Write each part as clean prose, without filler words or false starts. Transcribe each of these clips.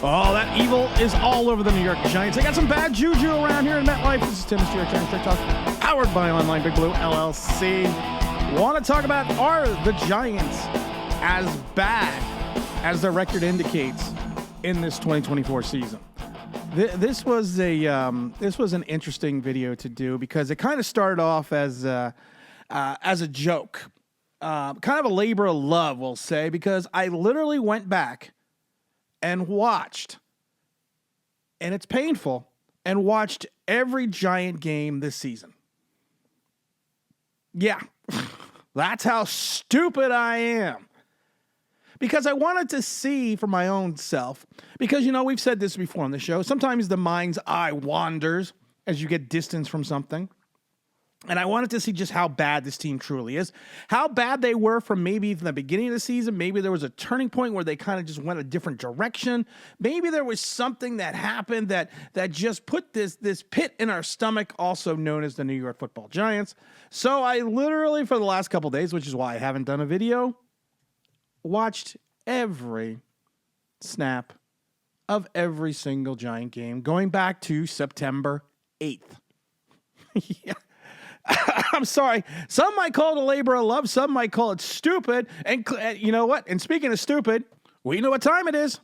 Oh, that evil is all over the New York Giants. They got some bad juju around here in MetLife. This is Tim, New York Giants Tech Talk, powered by Online Big Blue LLC. Want to talk about, are the Giants as bad as their record indicates in this 2024 season? This was an interesting video to do because it kind of started off as a joke, kind of a labor of love, we'll say, because I literally went back and watched, and it's painful, and watched every Giant game this season. Yeah, that's how stupid I am. Because I wanted to see for my own self, because, you know, we've said this before on the show, sometimes the mind's eye wanders as you get distance from something. And I wanted to see just how bad this team truly is, how bad they were from maybe the beginning of the season. Maybe there was a turning point where they kind of just went a different direction. Maybe there was something that happened that just put this pit in our stomach, also known as the New York Football Giants. So I literally, for the last couple of days, which is why I haven't done a video, watched every snap of every single Giant game going back to September 8th. Yeah. I'm sorry. Some might call it a labor of love. Some might call it stupid. And you know what? And speaking of stupid, we know what time it is.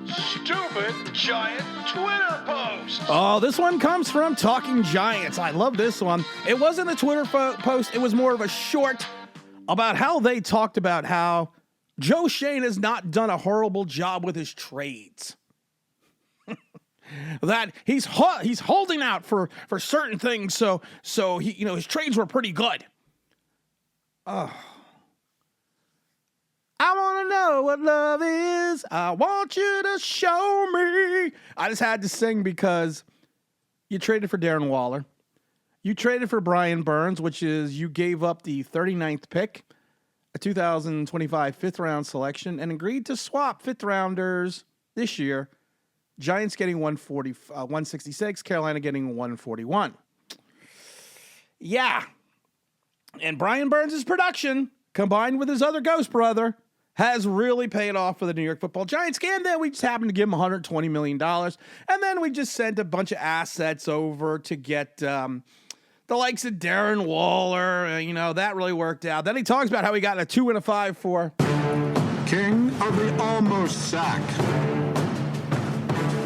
Stupid Giant Twitter post. Oh, this one comes from Talking Giants. I love this one. It wasn't a Twitter post. It was more of a short about how they talked about how Joe Schoen has not done a horrible job with his trades. That he's holding out for certain things, so he, you know, his trades were pretty good. Oh, I want to know what love is. I want you to show me. I just had to sing because you traded for Darren Waller. You traded for Brian Burns, which is you gave up the 39th pick, a 2025 fifth-round selection, and agreed to swap fifth-rounders this year. Giants getting 166, Carolina getting 141. Yeah. And Brian Burns' production, combined with his other ghost brother, has really paid off for the New York Football Giants. And then we just happened to give him $120 million. And then we just sent a bunch of assets over to get the likes of Darren Waller. You know, that really worked out. Then he talks about how he got a 2 and a 5 for King of the almost sack.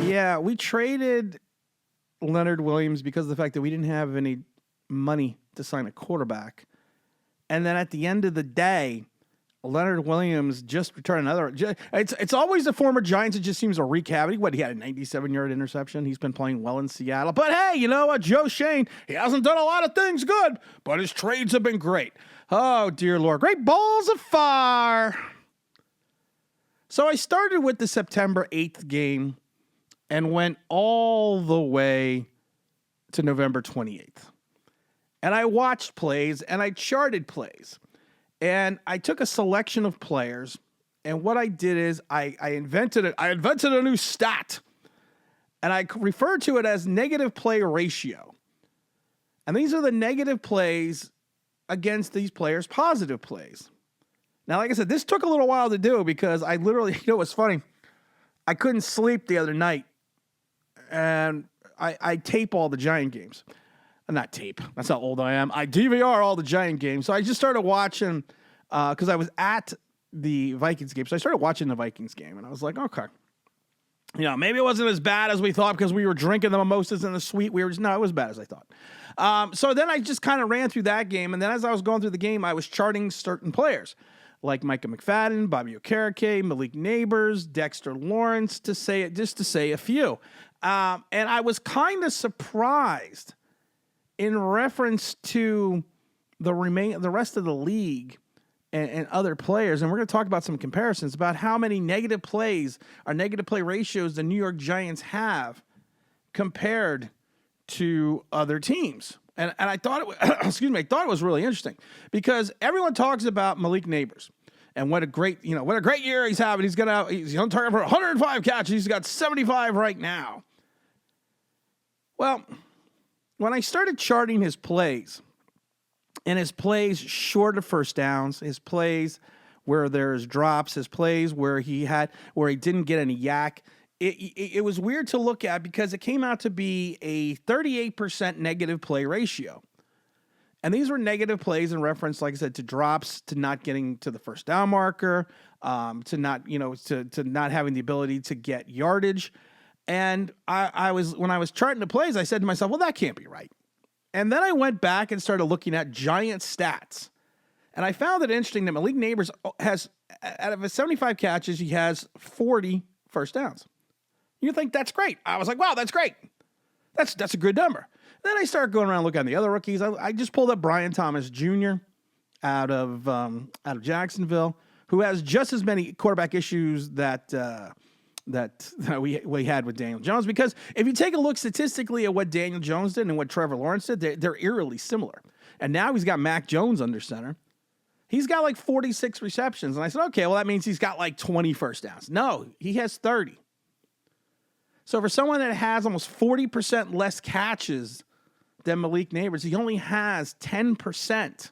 Yeah, we traded Leonard Williams because of the fact that we didn't have any money to sign a quarterback. And then at the end of the day, Leonard Williams just returned another. It's always the former Giants. It just seems to wreak havoc. He had a 97-yard interception. He's been playing well in Seattle. But hey, you know what? Joe Schoen, he hasn't done a lot of things good, but his trades have been great. Oh, dear Lord. Great balls of fire. So I started with the September 8th game and went all the way to November 28th. And I watched plays, and I charted plays. And I took a selection of players, and what I did is I invented a new stat, and I referred to it as negative play ratio. And these are the negative plays against these players' positive plays. Now, like I said, this took a little while to do because I literally, you know what's funny? I couldn't sleep the other night. And I tape all the Giant games. Not tape. That's how old I am. I DVR all the Giant games. So I just started watching because I was at the Vikings game. So I started watching the Vikings game. And I was like, okay. You know, maybe it wasn't as bad as we thought because we were drinking the mimosas in the suite. No, it was as bad as I thought. So then I just kind of ran through that game. And then as I was going through the game, I was charting certain players. Like Micah McFadden, Bobby Okerere, Malik Neighbors, Dexter Lawrence, to say a few. And I was kind of surprised in reference to the rest of the league and other players. And we're going to talk about some comparisons about how many negative plays or negative play ratios the New York Giants have compared to other teams. And I thought I thought it was really interesting because everyone talks about Malik Neighbors and what a great year he's having. He's on target for 105 catches. He's got 75 right now. Well, when I started charting his plays, and his plays short of first downs, his plays where there's drops, his plays where he didn't get any yak. It was weird to look at because it came out to be a 38% negative play ratio. And these were negative plays in reference, like I said, to drops, to not getting to the first down marker, to not, to not having the ability to get yardage. And when I was charting the plays, I said to myself, well, that can't be right. And then I went back and started looking at Giant stats. And I found it interesting that Malik Neighbors has, out of his 75 catches, he has 40 first downs. You think that's great. I was like, wow, that's great. That's a good number. Then I started going around looking at the other rookies. I just pulled up Brian Thomas Jr. out of Jacksonville, who has just as many quarterback issues that we had with Daniel Jones. Because if you take a look statistically at what Daniel Jones did and what Trevor Lawrence did, they're eerily similar. And now he's got Mac Jones under center. He's got like 46 receptions. And I said, okay, well, that means he's got like 20 first downs. No, he has 30. So for someone that has almost 40% less catches than Malik Neighbors, he only has 10%.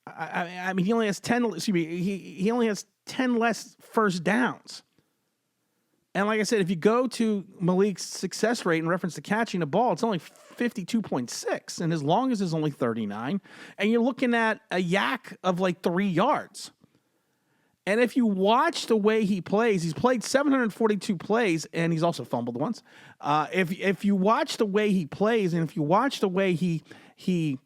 I mean, he only has 10. Excuse me. He only has 10 less first downs. And like I said, if you go to Malik's success rate in reference to catching the ball, it's only 52.6, and his longest is only 39. And you're looking at a yak of like 3 yards. And if you watch the way he plays, he's played 742 plays, and he's also fumbled once. If you watch the way he plays, and if you watch the way he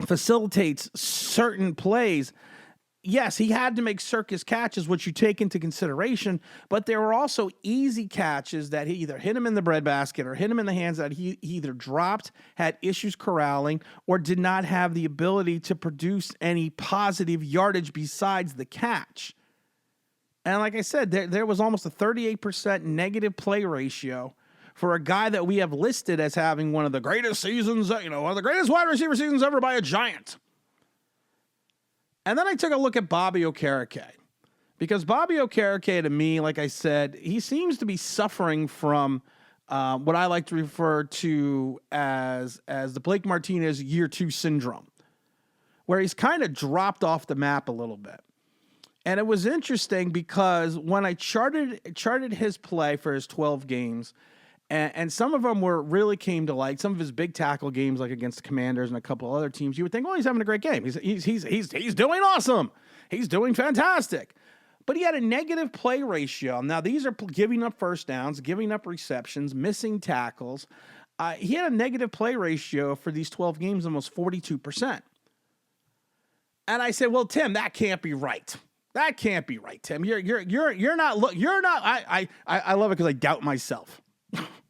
facilitates certain plays, yes, he had to make circus catches, which you take into consideration, but there were also easy catches that he either hit him in the breadbasket or hit him in the hands that he either dropped, had issues corralling, or did not have the ability to produce any positive yardage besides the catch. And like I said, there was almost a 38% negative play ratio for a guy that we have listed as having one of the greatest seasons, one of the greatest wide receiver seasons ever by a Giant. And then I took a look at Bobby Okerere, because Bobby Okerere, to me, like I said, he seems to be suffering from what I like to refer to as the Blake Martinez year 2 syndrome, where he's kind of dropped off the map a little bit. And it was interesting because when I charted his play for his 12 games, and some of them really came to light. Some of his big tackle games, like against the Commanders and a couple other teams, you would think, well, he's having a great game. He's doing awesome. He's doing fantastic. But he had a negative play ratio. Now, these are giving up first downs, giving up receptions, missing tackles. He had a negative play ratio for these 12 games, almost 42%. And I said, well, Tim, that can't be right. That can't be right, Tim. You're not. I love it because I doubt myself.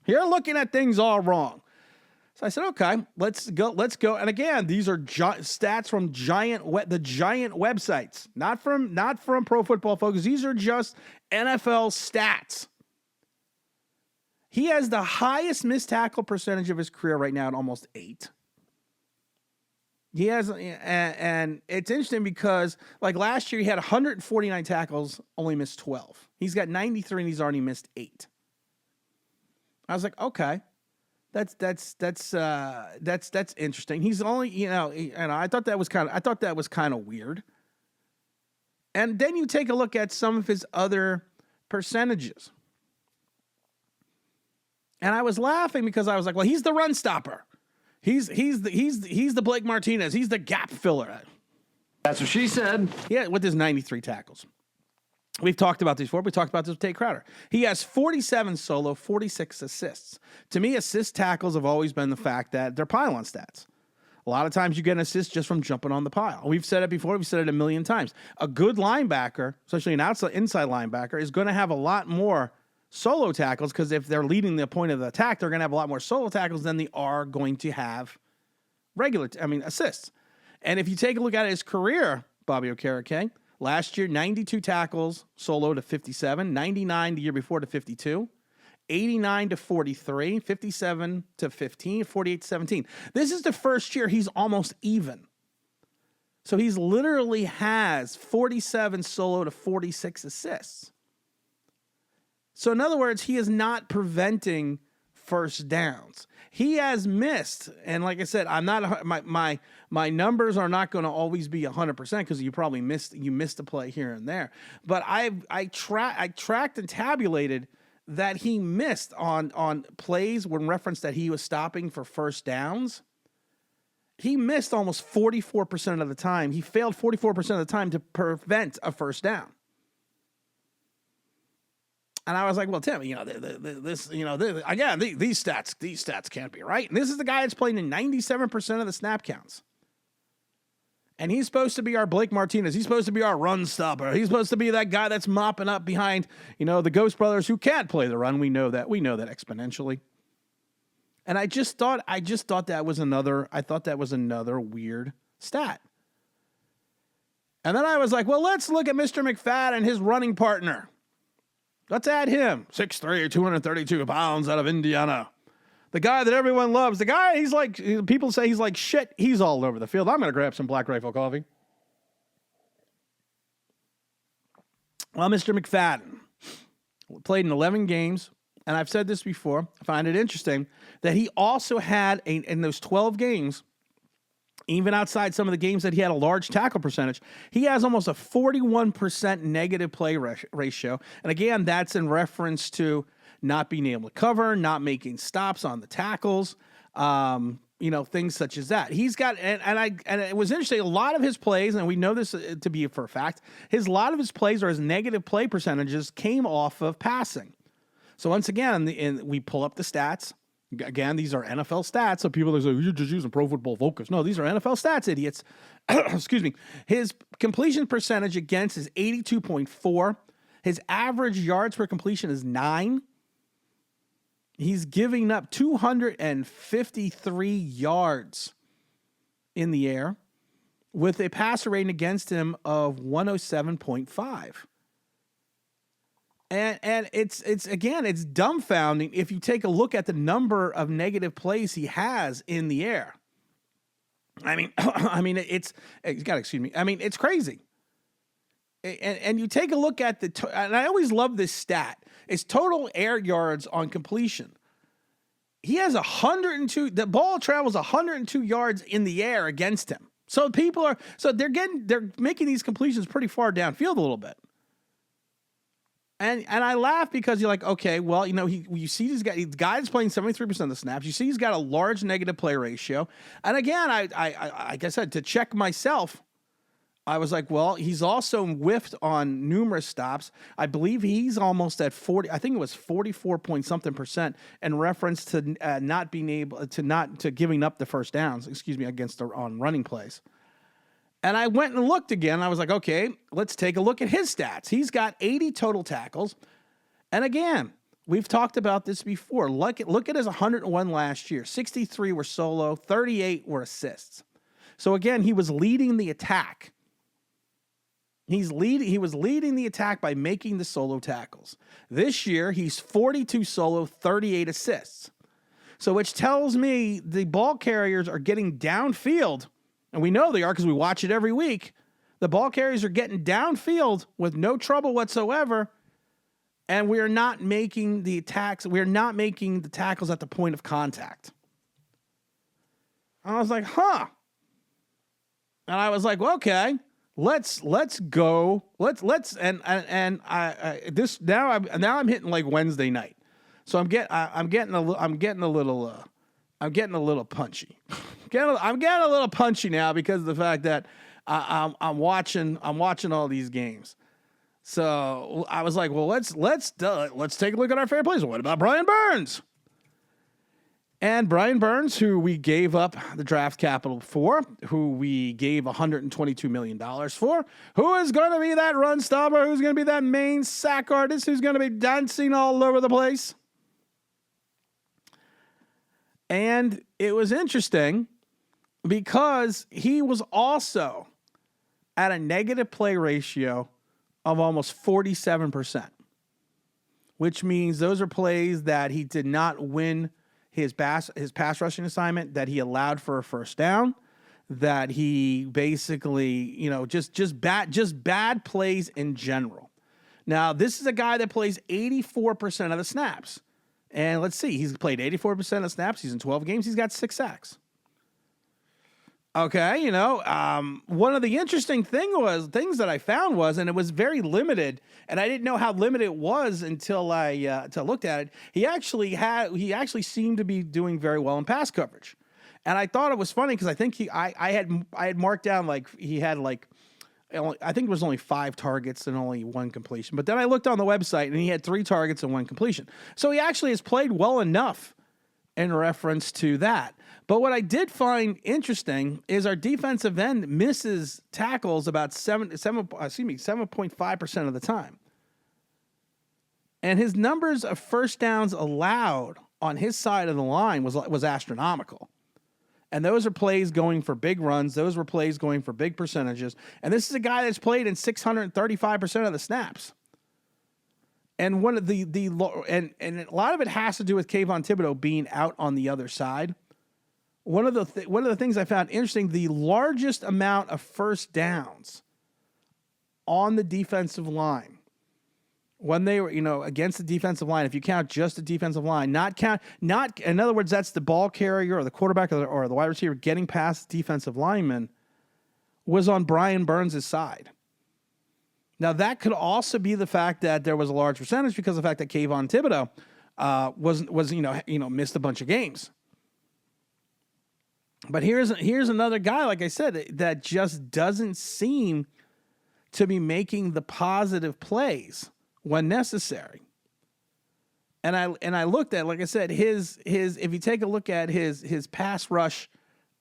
You're looking at things all wrong. So I said, okay, let's go. And again, these are stats from the Giant websites, not from Pro Football Focus. These are just NFL stats. He has the highest missed tackle percentage of his career right now at almost 8. He has, and it's interesting because like last year he had 149 tackles, only missed 12. He's got 93 and he's already missed 8. I was like, okay, that's interesting. He's only, I thought that was kind of weird. And then you take a look at some of his other percentages. And I was laughing because I was like, well, he's the run stopper. He's the Blake Martinez. He's the gap filler. That's what she said. Yeah, with his 93 tackles. We've talked about these before. We talked about this with Tate Crowder. He has 47 solo, 46 assists. To me, assist tackles have always been the fact that they're pylon stats. A lot of times you get an assist just from jumping on the pile. We've said it before. We've said it a million times. A good linebacker, especially an inside linebacker, is going to have a lot more solo tackles because if they're leading the point of the attack, they're going to have a lot more solo tackles than they are going to have assists. And if you take a look at his career, Bobby Okerere, last year, 92 tackles solo to 57, 99 the year before to 52, 89 to 43, 57 to 15, 48 to 17. This is the first year he's almost even. So he's literally has 47 solo to 46 assists. So in other words, he is not preventing first downs. He has missed, and like I said, I'm not my numbers are not going to always be 100% because you probably missed a play here and there. But I tracked and tabulated that he missed on plays when referenced that he was stopping for first downs. He missed almost 44% of the time. He failed 44% of the time to prevent a first down. And I was like, well, Tim, these stats can't be right. And this is the guy that's playing in 97% of the snap counts. And he's supposed to be our Blake Martinez. He's supposed to be our run stopper. He's supposed to be that guy that's mopping up behind, the Ghost Brothers who can't play the run. We know that exponentially. And I thought that was another weird stat. And then I was like, well, let's look at Mr. McFadden, his running partner. Let's add him. 6'3", 232 pounds out of Indiana. The guy that everyone loves. The guy, people say he's like shit. He's all over the field. I'm going to grab some Black Rifle coffee. Well, Mr. McFadden played in 11 games. And I've said this before. I find it interesting that he also had, in those 12 games, even outside some of the games that he had a large tackle percentage, he has almost a 41% negative play ratio. And again, that's in reference to not being able to cover, not making stops on the tackles, things such as that. He's got, and it was interesting, a lot of his plays, and we know this to be for a fact, a lot of his plays or his negative play percentages came off of passing. So once again, we pull up the stats. Again, these are NFL stats. So people are saying, you're just using Pro Football Focus. No, these are NFL stats, idiots. Excuse me. His completion percentage against is 82.4. His average yards per completion is 9. He's giving up 253 yards in the air with a passer rating against him of 107.5. And it's dumbfounding if you take a look at the number of negative plays he has in the air. It's crazy. And you take a look at and I always love this stat. It's total air yards on completion. He has 102. The ball travels 102 yards in the air against him. So they're making these completions pretty far downfield a little bit. And I laugh because you're like, okay, well, you see this guy. The guy's playing 73% of the snaps. You see he's got a large negative play ratio. And again, I like I said, to check myself, I was like, well, he's also whiffed on numerous stops. I believe he's almost at 40. I think it was 44 point something percent in reference to not being able to giving up the first downs. On running plays. And I went and looked again. I was like, okay, let's take a look at his stats. He's got 80 total tackles. And again, we've talked about this before. Look at his 101 last year. 63 were solo, 38 were assists. So again, he was leading the attack. He was leading the attack by making the solo tackles. This year, he's 42 solo, 38 assists. So which tells me the ball carriers are getting downfield. And we know they are because we watch it every week. The ball carriers are getting downfield with no trouble whatsoever. And we are not making the attacks. We are not making the tackles at the point of contact. I was like, huh. And I was like, well, okay, let's go. I'm hitting like Wednesday night. So I'm getting a little punchy. I'm getting a little punchy now because of the fact that I'm watching all these games. So I was like, well, let's take a look at our fair plays. What about Brian Burns? And Brian Burns, who we gave up the draft capital for, who we gave $122 million for, who is going to be that run stopper, who's going to be that main sack artist, who's going to be dancing all over the place. And it was interesting because he was also at a negative play ratio of almost 47%, which means those are plays that he did not win his pass rushing assignment, that he allowed for a first down, that he basically, just bad plays in general. Now, this is a guy that plays 84% of the snaps. And let's see, he's played 84% of snaps. He's in 12 games. He's got 6 sacks. Okay, one of the interesting things that I found was, and it was very limited, and I didn't know how limited it was until I looked at it. He actually seemed to be doing very well in pass coverage, and I thought it was funny because I think I had marked down like he had like, I think it was only 5 targets and only 1 completion. But then I looked on the website and he had 3 targets and 1 completion. So he actually has played well enough in reference to that. But what I did find interesting is our defensive end misses tackles about 7.5% of the time. And his numbers of first downs allowed on his side of the line was astronomical. And those are plays going for big runs. Those were plays going for big percentages. And this is a guy that's played in 635% of the snaps. And one of and a lot of it has to do with Kayvon Thibodeaux being out on the other side. One of the things I found interesting, the largest amount of first downs on the defensive line when they were, against the defensive line, if you count just the defensive line, in other words, that's the ball carrier or the quarterback or the wide receiver getting past the defensive lineman, was on Brian Burns' side. Now, that could also be the fact that there was a large percentage because of the fact that Kayvon Thibodeaux missed a bunch of games. But here's another guy, like I said, that just doesn't seem to be making the positive plays when necessary. And I looked at, like I said, his if you take a look at his pass rush,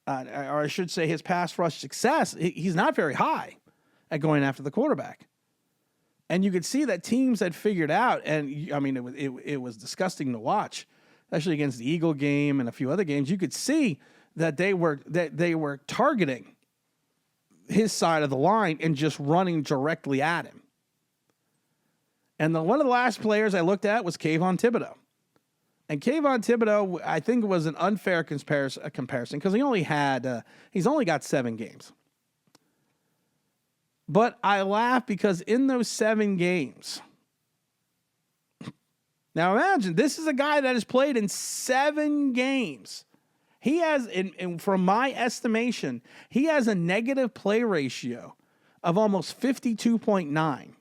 or I should say his pass rush success, he's not very high at going after the quarterback. And you could see that teams had figured out, and I mean it was disgusting to watch, especially against the Eagle game and a few other games. You could see that they were targeting his side of the line and just running directly at him. And one of the last players I looked at was Kayvon Thibodeaux. And Kayvon Thibodeaux, I think, was an unfair comparison because he's only got 7 games. But I laugh because in those 7 games, now imagine, this is a guy that has played in 7 games. He has, from my estimation, he has a negative play ratio of almost 52.9.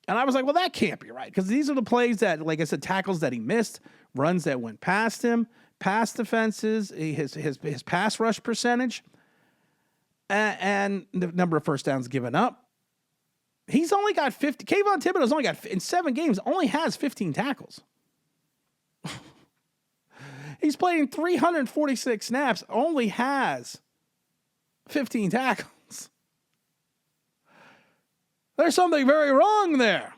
And I was like, well, that can't be right. Because these are the plays that, like I said, tackles that he missed, runs that went past him, pass defenses, his pass rush percentage, and the number of first downs given up. He's only got 50. Kayvon Thibodeaux's only got, in 7 games, only has 15 tackles. He's played in 346 snaps, only has 15 tackles. There's something very wrong there.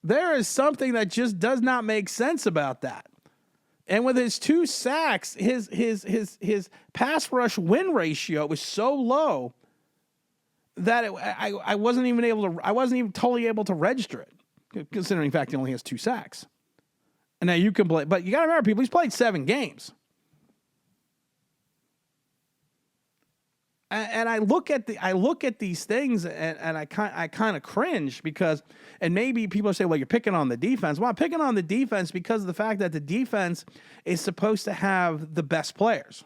There is something that just does not make sense about that. And with his 2 sacks, his pass rush win ratio was so low that I wasn't even totally able to register it, considering the fact he only has 2 sacks. And now you can play, but you got to remember, people, he's played 7 games. And I look at these things and I kind of cringe because, and maybe people say, well, you're picking on the defense. Well, I'm picking on the defense because of the fact that the defense is supposed to have the best players.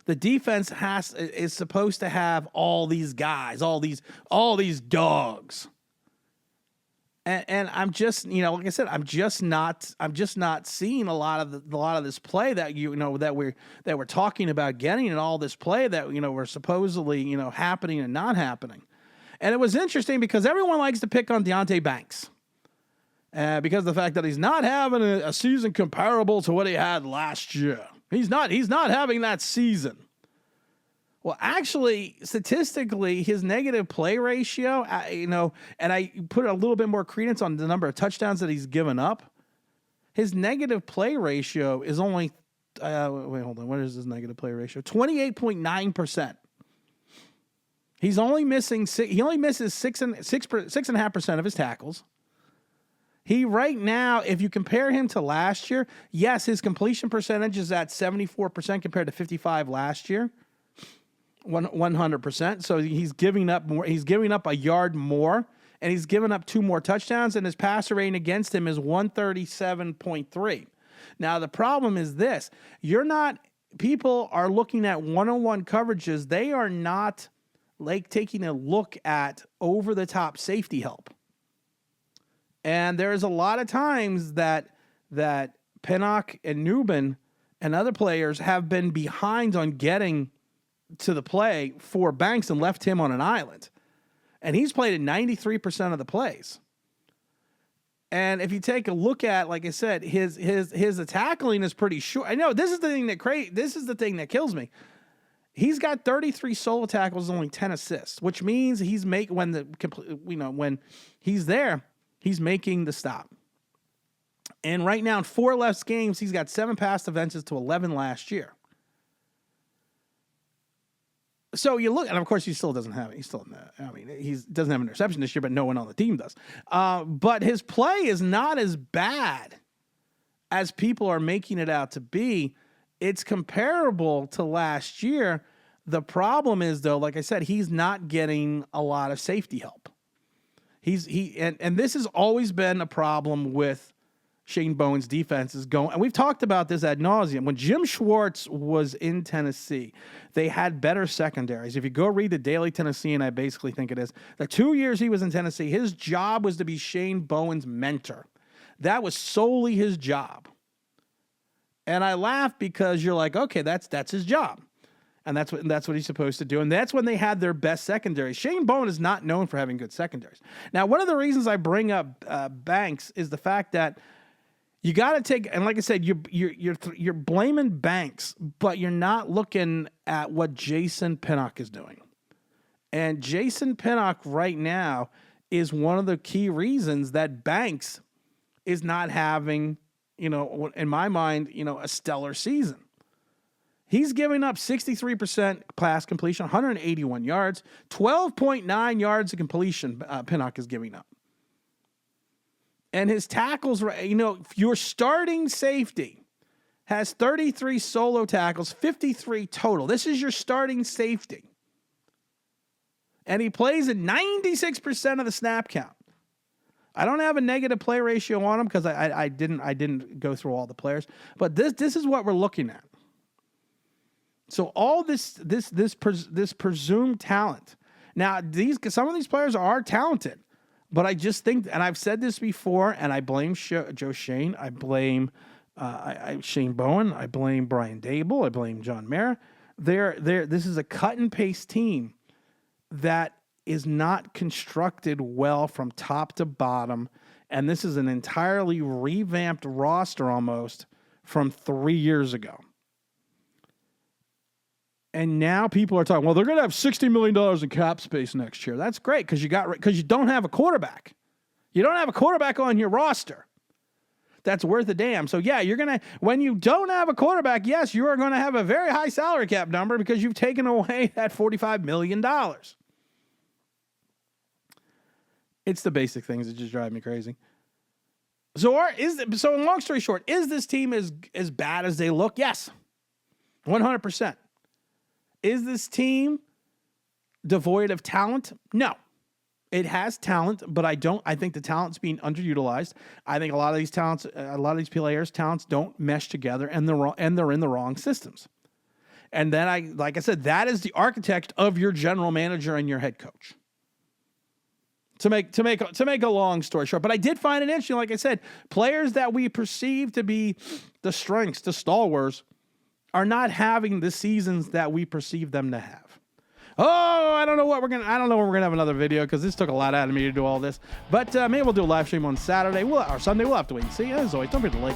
The defense is supposed to have all these guys, all these dogs. And I'm just, like I said, I'm just not seeing a lot of this play that that we're talking about getting, and all this play that we're supposedly happening and not happening. And it was interesting because everyone likes to pick on Deonte Banks, because of the fact that he's not having a season comparable to what he had last year. He's not having that season. Well, actually, statistically, his negative play ratio, and I put a little bit more credence on the number of touchdowns that he's given up. His negative play ratio is only, hold on, what is his negative play ratio? 28.9%. He only misses 6.5% of his tackles. He right now, if you compare him to last year, yes, his completion percentage is at 74% compared to 55% last year. 100%. So he's giving up more. He's giving up a yard more and he's given up 2 more touchdowns, and his passer rating against him is 137.3. Now, the problem is this. People are looking at one-on-one coverages. They are not like taking a look at over-the-top safety help. And there's a lot of times that Pinnock and Newman and other players have been behind on getting to the play for Banks and left him on an island. And he's played in 93% of the plays. And if you take a look at, like I said, his tackling is pretty short. I know this is the thing that kills me. He's got 33 solo tackles, only 10 assists, which means when he's there, he's making the stop. And right now in 4 less games, he's got 7 pass defenses to 11 last year. So you look, and of course he still doesn't have it. He doesn't have an interception this year, but no one on the team does. But his play is not as bad as people are making it out to be. It's comparable to last year. The problem is, though, like I said, he's not getting a lot of safety help. And this has always been a problem with Shane Bowen's defense is going, and we've talked about this ad nauseum. When Jim Schwartz was in Tennessee, they had better secondaries. If you go read the Daily Tennessean, I basically think it is, the 2 years he was in Tennessee, his job was to be Shane Bowen's mentor. That was solely his job. And I laugh because you're like, okay, that's his job. And that's what he's supposed to do. And that's when they had their best secondaries. Shane Bowen is not known for having good secondaries. Now, one of the reasons I bring up Banks is the fact that you got to take, and like I said, you're blaming Banks, but you're not looking at what Jason Pinnock is doing. And Jason Pinnock right now is one of the key reasons that Banks is not having, in my mind, a stellar season. He's giving up 63% pass completion, 181 yards, 12.9 yards of completion Pinnock is giving up. And his tackles, your starting safety has 33 solo tackles, 53 total. This is your starting safety. And he plays at 96% of the snap count. I don't have a negative play ratio on him because I didn't go through all the players. But this is what we're looking at. So all this presumed talent. Now, some of these players are talented. But I just think, and I've said this before, and I blame Joe Shane, I blame Shane Bowen, I blame Brian Dable, I blame John Mara. This is a cut and paste team that is not constructed well from top to bottom, and this is an entirely revamped roster almost from 3 years ago. And now people are talking, well, they're going to have $60 million in cap space next year. That's great because you don't have a quarterback. You don't have a quarterback on your roster that's worth a damn. So, yeah, when you don't have a quarterback, yes, you are going to have a very high salary cap number because you've taken away that $45 million. It's the basic things that just drive me crazy. So, long story short, is this team as bad as they look? Yes, 100%. Is this team devoid of talent? No. It has talent, but I think the talent's being underutilized. I think a lot of these players' talents don't mesh together, and they're in the wrong systems. And then like I said, that is the architect of your general manager and your head coach. To make a long story short, but I did find it interesting. Like I said, players that we perceive to be the strengths, the stalwarts, are not having the seasons that we perceive them to have. Oh, I don't know when we're gonna have another video because this took a lot out of me to do all this. But maybe we'll do a live stream on Saturday or Sunday. We'll have to wait and see. As always, don't forget to like,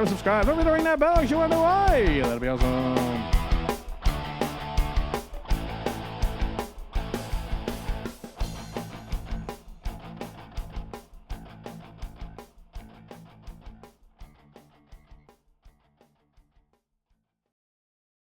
subscribe, don't forget to ring that bell if you want to know why. That'll be awesome.